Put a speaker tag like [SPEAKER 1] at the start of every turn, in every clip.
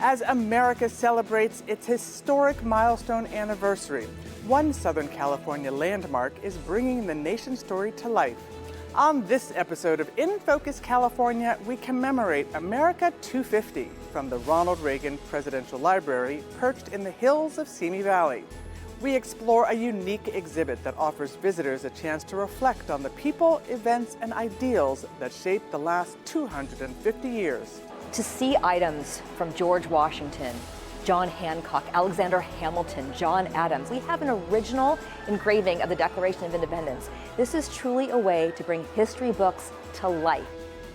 [SPEAKER 1] As America celebrates its historic milestone anniversary, one Southern California landmark is bringing the nation's story to life. On this episode of In Focus California, we commemorate America 250 from the Ronald Reagan Presidential Library, perched in the hills of Simi Valley. We explore a unique exhibit that offers visitors a chance to reflect on the people, events, and ideals that shaped the last 250 years.
[SPEAKER 2] To see items from George Washington, John Hancock, Alexander Hamilton, John Adams. We have an original engraving of the Declaration of Independence. This is truly a way to bring history books to life.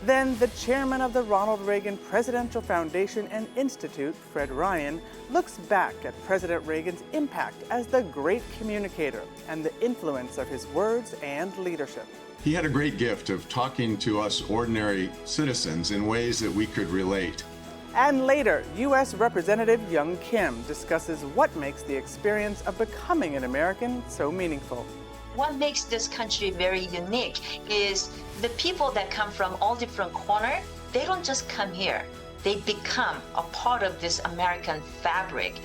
[SPEAKER 1] Then the chairman of the Ronald Reagan Presidential Foundation and Institute, Fred Ryan, looks back at President Reagan's impact as the Great Communicator and the influence of his words and leadership.
[SPEAKER 3] He had a great gift of talking to us ordinary citizens in ways that we could relate.
[SPEAKER 1] And later, U.S. Representative Young Kim discusses what makes the experience of becoming an American so meaningful.
[SPEAKER 4] What makes this country very unique is the people that come from all different corners, they don't just come here. They become a part of this American fabric.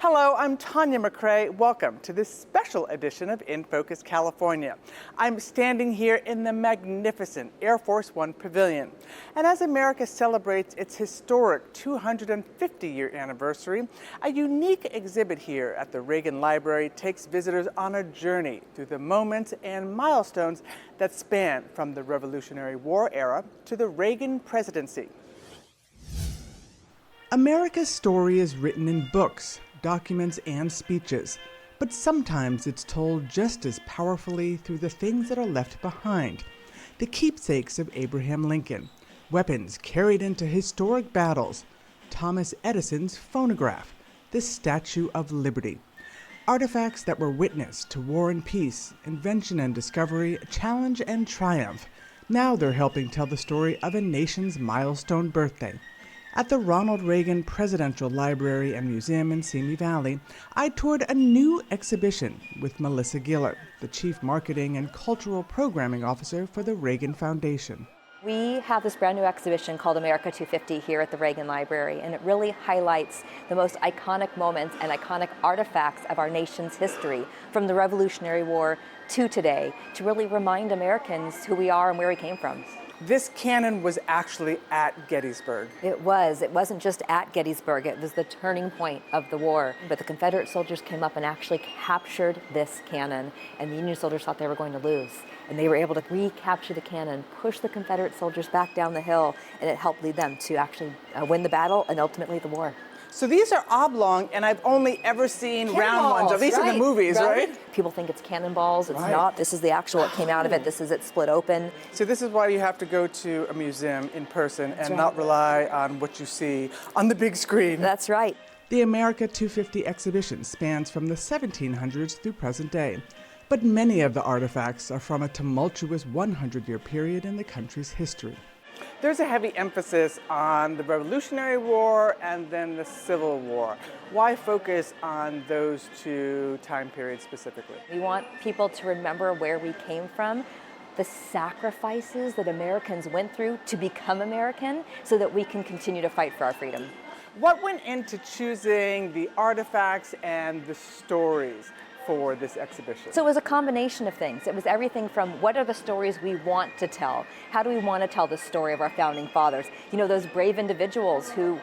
[SPEAKER 1] Hello, I'm Tanya McRae. Welcome to this special edition of In Focus California. I'm standing here in the magnificent Air Force One Pavilion. And as America celebrates its historic 250-year anniversary, a unique exhibit here at the Reagan Library takes visitors on a journey through the moments and milestones that span from the Revolutionary War era to the Reagan presidency. America's story is written in books, documents, and speeches, but sometimes it's told just as powerfully through the things that are left behind. The keepsakes of Abraham Lincoln, weapons carried into historic battles, Thomas Edison's phonograph, the Statue of Liberty, artifacts that were witness to war and peace, invention and discovery, challenge and triumph. Now they're helping tell the story of a nation's milestone birthday. At the Ronald Reagan Presidential Library and Museum in Simi Valley, I toured a new exhibition with Melissa Giller, the Chief Marketing and Cultural Programming Officer for the Reagan Foundation.
[SPEAKER 2] We have this brand new exhibition called America 250 here at the Reagan Library, and it really highlights the most iconic moments and iconic artifacts of our nation's history from the Revolutionary War to today, to really remind Americans who we are and where we came from.
[SPEAKER 1] This cannon was actually at Gettysburg.
[SPEAKER 2] It was. It wasn't just at Gettysburg. It was the turning point of the war. But the Confederate soldiers came up and actually captured this cannon, and the Union soldiers thought they were going to lose. And they were able to recapture the cannon, push the Confederate soldiers back down the hill, and it helped lead them to actually win the battle and ultimately the war.
[SPEAKER 1] So these are oblong, and I've only ever seen round ones, at least in the movies, right?
[SPEAKER 2] People think it's cannonballs. It's
[SPEAKER 1] Right.
[SPEAKER 2] not. This is the actual that came out of it. This is it split open.
[SPEAKER 1] So this is why you have to go to a museum in person and
[SPEAKER 2] right.
[SPEAKER 1] not rely on what you see on the big screen.
[SPEAKER 2] That's right.
[SPEAKER 1] The America 250 exhibition spans from the 1700s through present day, but many of the artifacts are from a tumultuous 100-year period in the country's history. There's a heavy emphasis on the Revolutionary War and then the Civil War. Why focus on those two time periods specifically?
[SPEAKER 2] We want people to remember where we came from, the sacrifices that Americans went through to become American so that we can continue to fight for our freedom.
[SPEAKER 1] What went into choosing the artifacts and the stories for this exhibition?
[SPEAKER 2] So it was a combination of things. It was everything from what are the stories we want to tell? How do we want to tell the story of our founding fathers? You know, those brave individuals who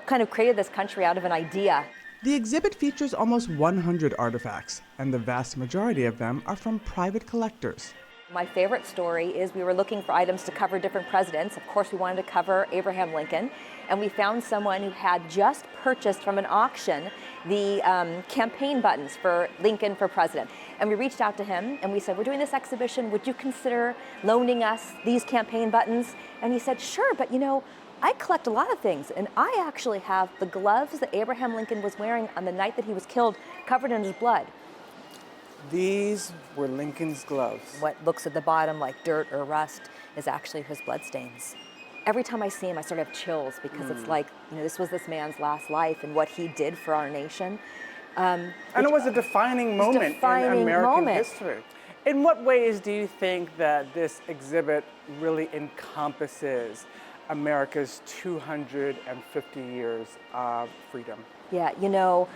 [SPEAKER 2] kind of created this country out of an idea.
[SPEAKER 1] The exhibit features almost 100 artifacts, and the vast majority of them are from private collectors.
[SPEAKER 2] My favorite story is we were looking for items to cover different presidents. Of course, we wanted to cover Abraham Lincoln, and we found someone who had just purchased from an auction the campaign buttons for Lincoln for president. And we reached out to him and we said, we're doing this exhibition, would you consider loaning us these campaign buttons? And he said, sure, but you know, I collect a lot of things, and I actually have the gloves that Abraham Lincoln was wearing on the night that he was killed, covered in his blood.
[SPEAKER 1] These were Lincoln's gloves.
[SPEAKER 2] What looks at the bottom like dirt or rust is actually his bloodstains. Every time I see him, I sort of have chills because it's like, you know, this was this man's last life and what he did for our nation.
[SPEAKER 1] And it was a defining moment in American history. In what ways do you think that this exhibit really encompasses America's 250 years of freedom?
[SPEAKER 2] Yeah, you know,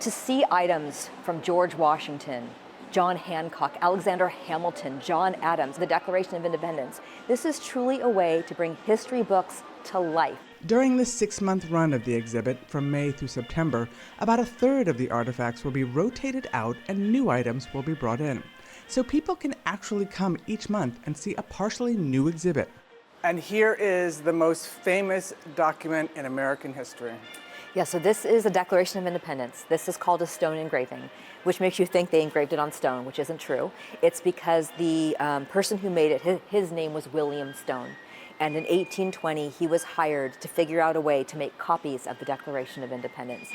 [SPEAKER 2] to see items from George Washington, John Hancock, Alexander Hamilton, John Adams, the Declaration of Independence, this is truly a way to bring history books to life.
[SPEAKER 1] During the 6-month run of the exhibit, from May through September, about a third of the artifacts will be rotated out and new items will be brought in. So people can actually come each month and see a partially new exhibit. And here is the most famous document in American history.
[SPEAKER 2] Yeah, so this is the Declaration of Independence. This is called a stone engraving, which makes you think they engraved it on stone, which isn't true. It's because the person who made it, his name was William Stone. And in 1820, he was hired to figure out a way to make copies of the Declaration of Independence.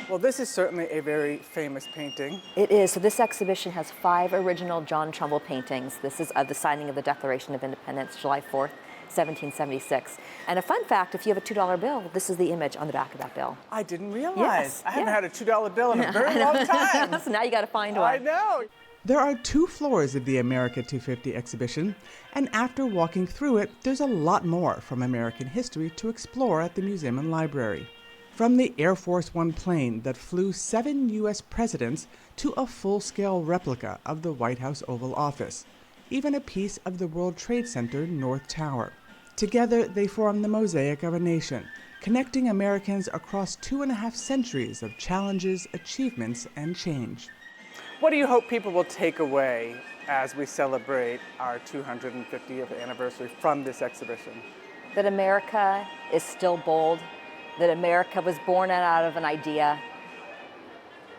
[SPEAKER 1] Well, this is certainly a very famous painting.
[SPEAKER 2] It is. So this exhibition has 5 original John Trumbull paintings. This is of the signing of the Declaration of Independence, July 4th, 1776. And a fun fact, if you have a $2 bill, this is the image on the back of that bill.
[SPEAKER 1] I didn't realize.
[SPEAKER 2] Yes,
[SPEAKER 1] I haven't had a $2 bill in a very long time.
[SPEAKER 2] So now you got to find one.
[SPEAKER 1] I know. There are 2 floors of the America 250 exhibition, and after walking through it, there's a lot more from American history to explore at the museum and library. From the Air Force One plane that flew 7 U.S. presidents to a full-scale replica of the White House Oval Office, even a piece of the World Trade Center North Tower. Together, they form the mosaic of a nation, connecting Americans across 2.5 centuries of challenges, achievements, and change. What do you hope people will take away as we celebrate our 250th anniversary from this exhibition?
[SPEAKER 2] That America is still bold, that America was born out of an idea,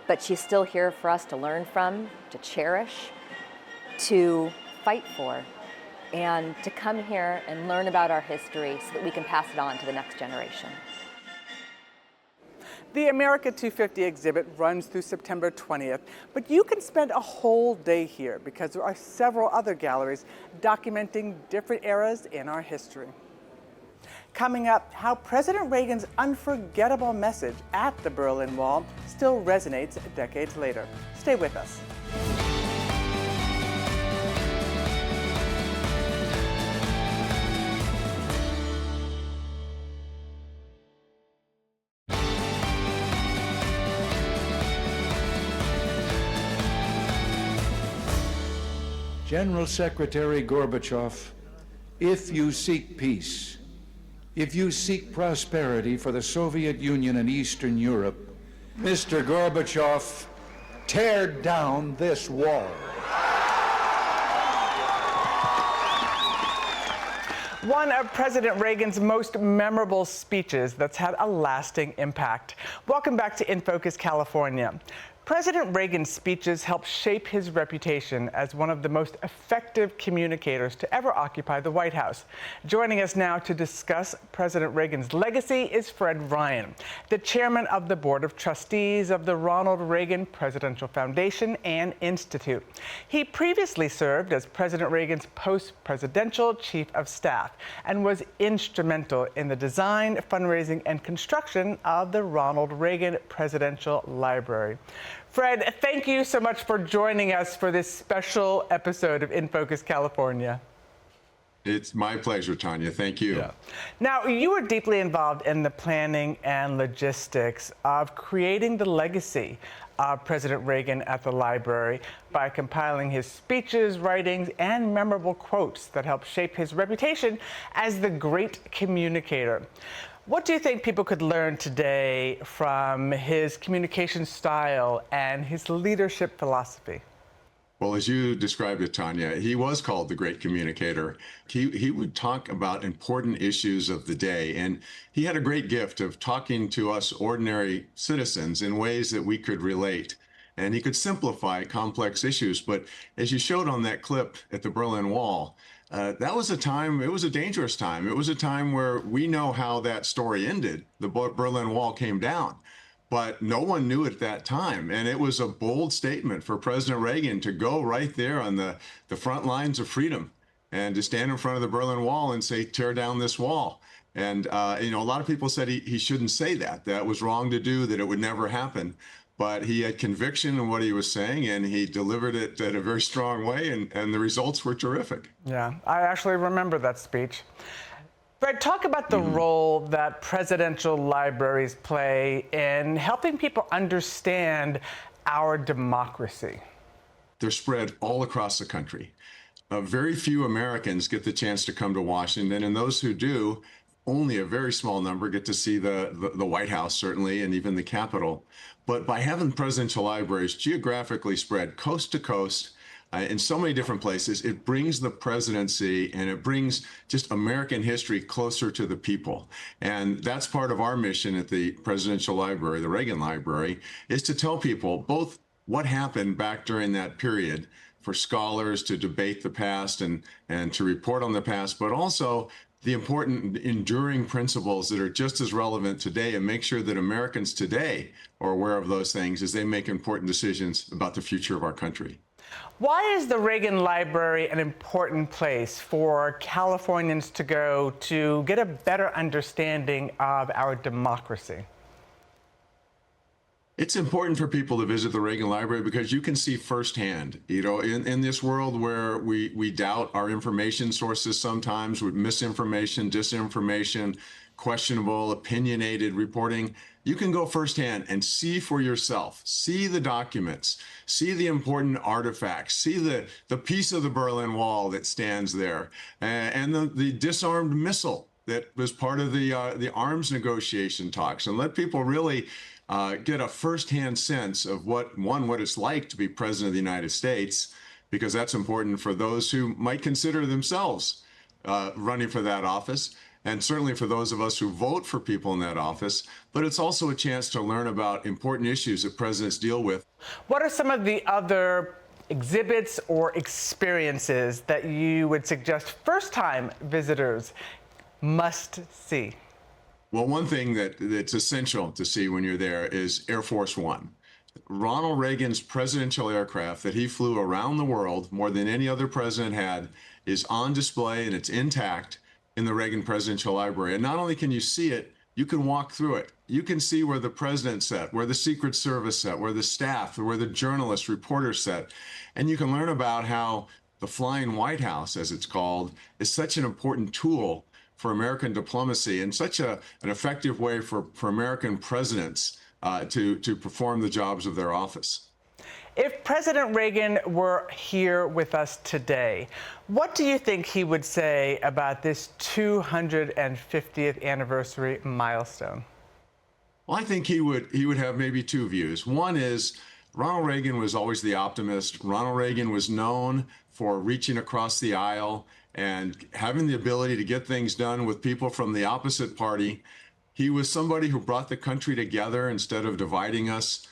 [SPEAKER 2] but she's still here for us to learn from, to cherish, to fight for, and to come here and learn about our history so that we can pass it on to the next generation.
[SPEAKER 1] The America 250 exhibit runs through September 20th, but you can spend a whole day here because there are several other galleries documenting different eras in our history. Coming up, how President Reagan's unforgettable message at the Berlin Wall still resonates decades later. Stay with us.
[SPEAKER 5] General Secretary Gorbachev, if you seek peace, if you seek prosperity for the Soviet Union and Eastern Europe, Mr. Gorbachev, tear down this wall.
[SPEAKER 1] One of President Reagan's most memorable speeches that's had a lasting impact. Welcome back to In Focus, California. President Reagan's speeches helped shape his reputation as one of the most effective communicators to ever occupy the White House. Joining us now to discuss President Reagan's legacy is Fred Ryan, the chairman of the Board of Trustees of the Ronald Reagan Presidential Foundation and Institute. He previously served as President Reagan's post-presidential chief of staff and was instrumental in the design, fundraising, and construction of the Ronald Reagan Presidential Library. Fred, thank you so much for joining us for this special episode of In Focus, California.
[SPEAKER 3] It's my pleasure, Tanya. Thank you.
[SPEAKER 1] Yeah. Now, you were deeply involved in the planning and logistics of creating the legacy of President Reagan at the library by compiling his speeches, writings, and memorable quotes that helped shape his reputation as the Great Communicator. What do you think people could learn today from his communication style and his leadership philosophy?
[SPEAKER 3] Well, as you described it, Tanya, he was called the Great Communicator. He would talk about important issues of the day, and he had a great gift of talking to us ordinary citizens in ways that we could relate. And he could simplify complex issues. But as you showed on that clip at the Berlin Wall, that was a time, it was a dangerous time. It was a time where we know how that story ended. The Berlin Wall came down, but no one knew at that time. And it was a bold statement for President Reagan to go right there on the front lines of freedom and to stand in front of the Berlin Wall and say, tear down this wall. And, a lot of people said he shouldn't say that. That was wrong to do, that it would never happen. But he had conviction in what he was saying, and he delivered it in a very strong way, and the results were terrific.
[SPEAKER 1] Yeah, I actually remember that speech. Fred, talk about the role that presidential libraries play in helping people understand our democracy.
[SPEAKER 3] They're spread all across the country. Very few Americans get the chance to come to Washington, and those who do, only a very small number get to see the White House, certainly, and even the Capitol. But by having presidential libraries geographically spread coast to coast, in so many different places, it brings the presidency and it brings just American history closer to the people. And that's part of our mission at the Presidential Library, the Reagan Library, is to tell people both what happened back during that period for scholars to debate the past and to report on the past, but also the important enduring principles that are just as relevant today, and make sure that Americans today are aware of those things as they make important decisions about the future of our country.
[SPEAKER 1] Why is the Reagan Library an important place for Californians to go to get a better understanding of our democracy?
[SPEAKER 3] It's important for people to visit the Reagan Library because you can see firsthand, in this world where we doubt our information sources sometimes with misinformation, disinformation, questionable, opinionated reporting. You can go firsthand and see for yourself, see the documents, see the important artifacts, see the piece of the Berlin Wall that stands there, and the disarmed missile that was part of the arms negotiation talks, and let people really get a firsthand sense of what it's like to be president of the United States, because that's important for those who might consider themselves running for that office, and certainly for those of us who vote for people in that office. But it's also a chance to learn about important issues that presidents deal with. What
[SPEAKER 1] are some of the other exhibits or experiences that you would suggest first-time visitors must see?
[SPEAKER 3] Well, one thing that's essential to see when you're there is Air Force One. Ronald Reagan's presidential aircraft that he flew around the world more than any other president had is on display, and it's intact in the Reagan Presidential Library. And not only can you see it, you can walk through it. You can see where the president sat, where the Secret Service sat, where the staff, where the journalists, reporters sat. And you can learn about how the Flying White House, as it's called, is such an important tool for American diplomacy and such an effective way for American presidents to perform the jobs of their office.
[SPEAKER 1] If President Reagan were here with us today, what do you think he would say about this 250th anniversary milestone?
[SPEAKER 3] Well, I think he would have maybe two views. One is Ronald Reagan was always the optimist. Ronald Reagan was known for reaching across the aisle and having the ability to get things done with people from the opposite party. He was somebody who brought the country together instead of dividing us.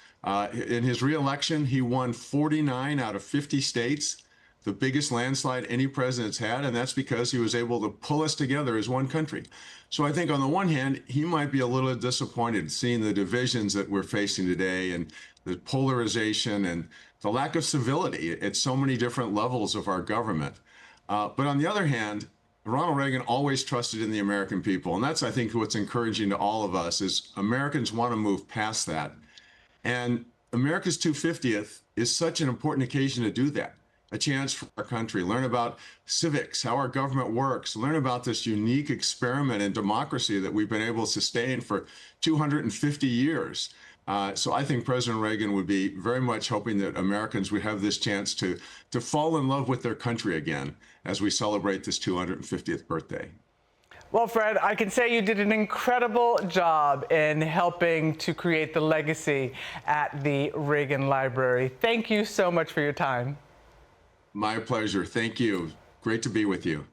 [SPEAKER 3] In his reelection, he won 49 out of 50 states, the biggest landslide any president's had, and that's because he was able to pull us together as one country. So I think on the one hand, he might be a little disappointed seeing the divisions that we're facing today and the polarization and the lack of civility at so many different levels of our government. But on the other hand, Ronald Reagan always trusted in the American people. And that's, I think, what's encouraging to all of us is Americans want to move past that. And America's 250th is such an important occasion to do that. A chance for our country, learn about civics, how our government works, learn about this unique experiment in democracy that we've been able to sustain for 250 years. So I think President Reagan would be very much hoping that Americans would have this chance to fall in love with their country again as we celebrate this 250th birthday.
[SPEAKER 1] Well, Fred, I can say you did an incredible job in helping to create the legacy at the Reagan Library. Thank you so much for your time.
[SPEAKER 3] My pleasure. Thank you. Great to be with you.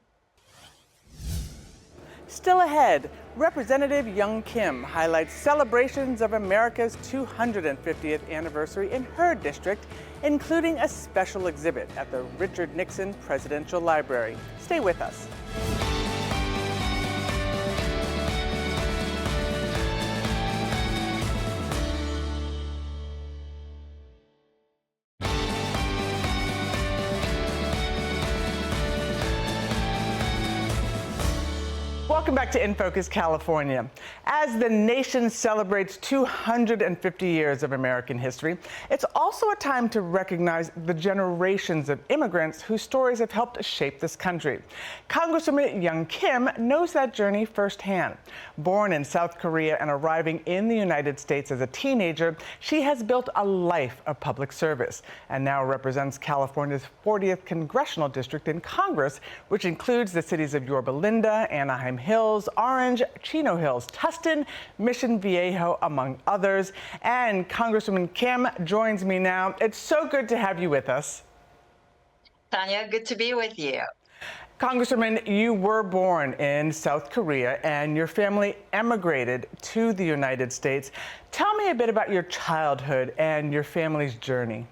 [SPEAKER 1] Still ahead, Representative Young Kim highlights celebrations of America's 250th anniversary in her district, including a special exhibit at the Richard Nixon Presidential Library. Stay with us. Welcome back to In Focus, California. As the nation celebrates 250 years of American history, it's also a time to recognize the generations of immigrants whose stories have helped shape this country. Congresswoman Young Kim knows that journey firsthand. Born in South Korea and arriving in the United States as a teenager, she has built a life of public service and now represents California's 40th Congressional District in Congress, which includes the cities of Yorba Linda, Anaheim Hills, Orange, Chino Hills, Tustin, Mission Viejo, among others. And Congresswoman Kim joins me now. It's so good to have you with us.
[SPEAKER 4] Tanya, good to be with you.
[SPEAKER 1] Congresswoman, you were born in South Korea and your family emigrated to the United States. Tell me a bit about your childhood and your family's journey.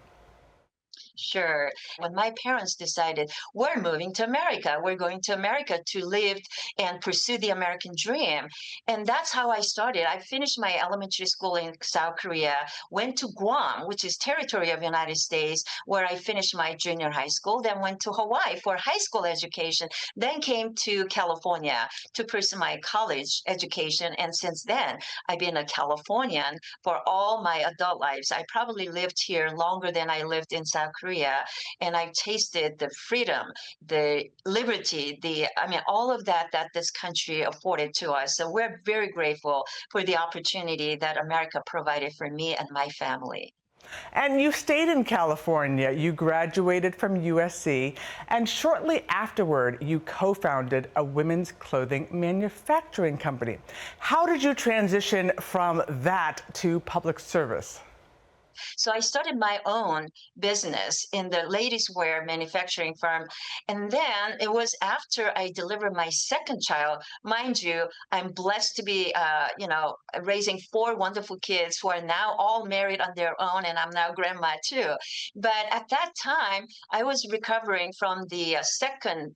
[SPEAKER 4] Sure. When my parents decided we're moving to America, we're going to America to live and pursue the American dream. And that's how I started. I finished my elementary school in South Korea, went to Guam, which is territory of the United States, where I finished my junior high school, then went to Hawaii for high school education, then came to California to pursue my college education. And since then, I've been a Californian for all my adult lives. I probably lived here longer than I lived in South Korea. And I've tasted the freedom, the liberty, all of that this country afforded to us. So we're very grateful for the opportunity that America provided for me and my family.
[SPEAKER 1] And you stayed in California. You graduated from USC, and shortly afterward, you co-founded a women's clothing manufacturing company. How did you transition from that to public service?
[SPEAKER 4] So I started my own business in the ladies' wear manufacturing firm. And then it was after I delivered my second child. Mind you, I'm blessed to be, raising 4 wonderful kids who are now all married on their own, and I'm now grandma too. But at that time, I was recovering from the second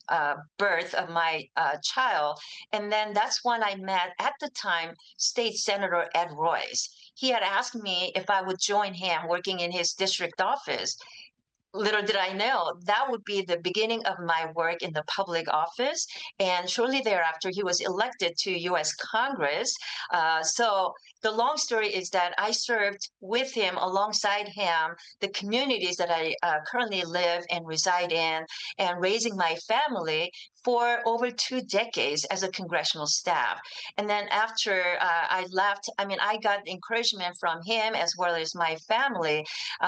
[SPEAKER 4] birth of my child. And then that's when I met, at the time, State Senator Ed Royce. He had asked me if I would join him working in his district office. Little did I know that would be the beginning of my work in the public office. And shortly thereafter, he was elected to U.S. Congress. So the long story is that I served with him, alongside him, the communities that I currently live and reside in, and raising my family for over 2 decades as a congressional staff. And then after I left, I got encouragement from him as well as my family.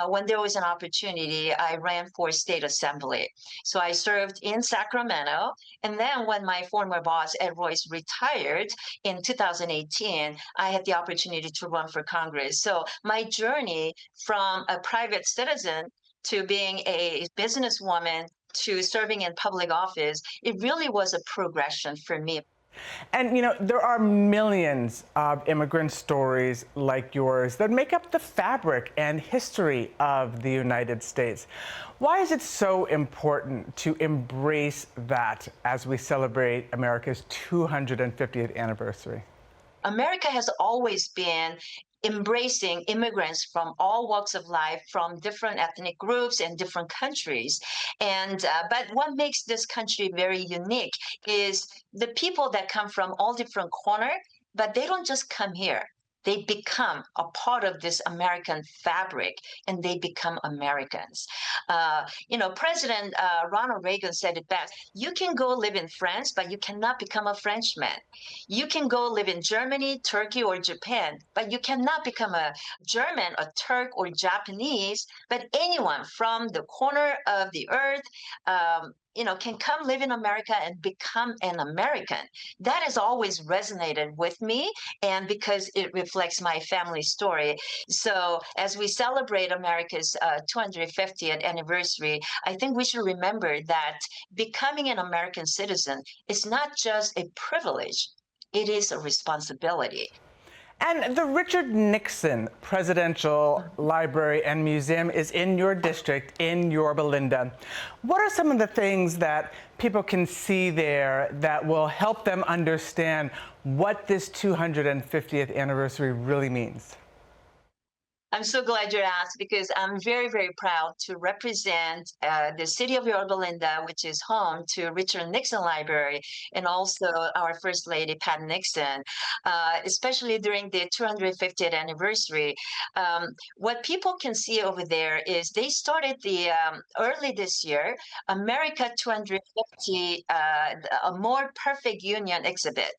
[SPEAKER 4] When there was an opportunity, I ran for state assembly. So I served in Sacramento. And then when my former boss, Ed Royce, retired in 2018, I had the opportunity to run for Congress. So my journey from a private citizen to being a businesswoman to serving in public office, it really was a progression for me.
[SPEAKER 1] And, there are millions of immigrant stories like yours that make up the fabric and history of the United States. Why is it so important to embrace that as we celebrate America's 250th anniversary?
[SPEAKER 4] America has always been embracing immigrants from all walks of life, from different ethnic groups and different countries. And but what makes this country very unique is the people that come from all different corners, but they don't just come here. They become a part of this American fabric, and they become Americans. President Ronald Reagan said it best. You can go live in France, but you cannot become a Frenchman. You can go live in Germany, Turkey, or Japan, but you cannot become a German, a Turk, or Japanese. But anyone from the corner of the earth, can come live in America and become an American. That has always resonated with me, and because it reflects my family story. So as we celebrate America's 250th anniversary, I think we should remember that becoming an American citizen is not just a privilege, it is a responsibility.
[SPEAKER 1] And the Richard Nixon Presidential Library and Museum is in your district, in Yorba Linda. What are some of the things that people can see there that will help them understand what this 250th anniversary really means?
[SPEAKER 4] I'm so glad you asked because I'm very, very proud to represent the city of Yorba Linda, which is home to Richard Nixon Library, and also our First Lady, Pat Nixon, especially during the 250th anniversary. What people can see over there is they started the early this year, America 250, a more perfect union exhibit.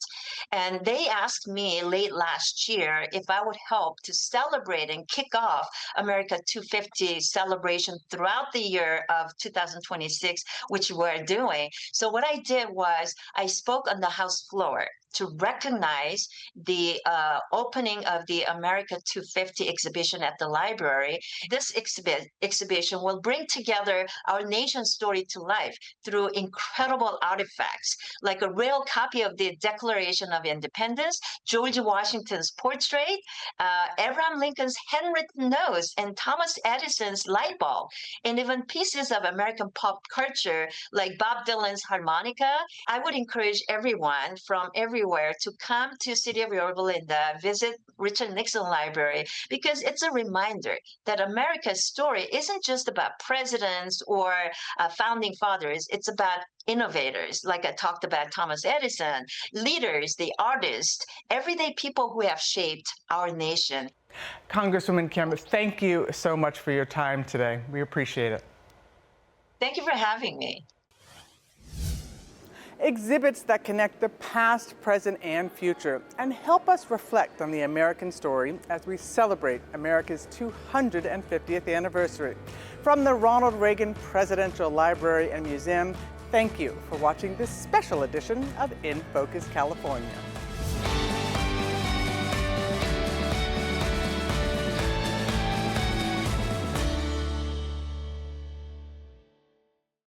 [SPEAKER 4] And they asked me late last year if I would help to celebrate and kick off America 250 celebration throughout the year of 2026, which we're doing. So what I did was I spoke on the House floor to recognize the opening of the America 250 exhibition at the library. This exhibition will bring together our nation's story to life through incredible artifacts, like a real copy of the Declaration of Independence, George Washington's portrait, Abraham Lincoln's handwritten notes, and Thomas Edison's light bulb, and even pieces of American pop culture like Bob Dylan's harmonica. I would encourage everyone from everywhere to come to City of Yorba Linda, visit Richard Nixon Library, because it's a reminder that America's story isn't just about presidents or founding fathers. It's about innovators, like I talked about Thomas Edison, leaders, the artists, everyday people who have shaped our nation.
[SPEAKER 1] Congresswoman Kim, thank you so much for your time today. We appreciate it.
[SPEAKER 4] Thank you for having me.
[SPEAKER 1] Exhibits that connect the past, present, and future and help us reflect on the American story as we celebrate America's 250th anniversary. From the Ronald Reagan Presidential Library and Museum, thank you for watching this special edition of In Focus California.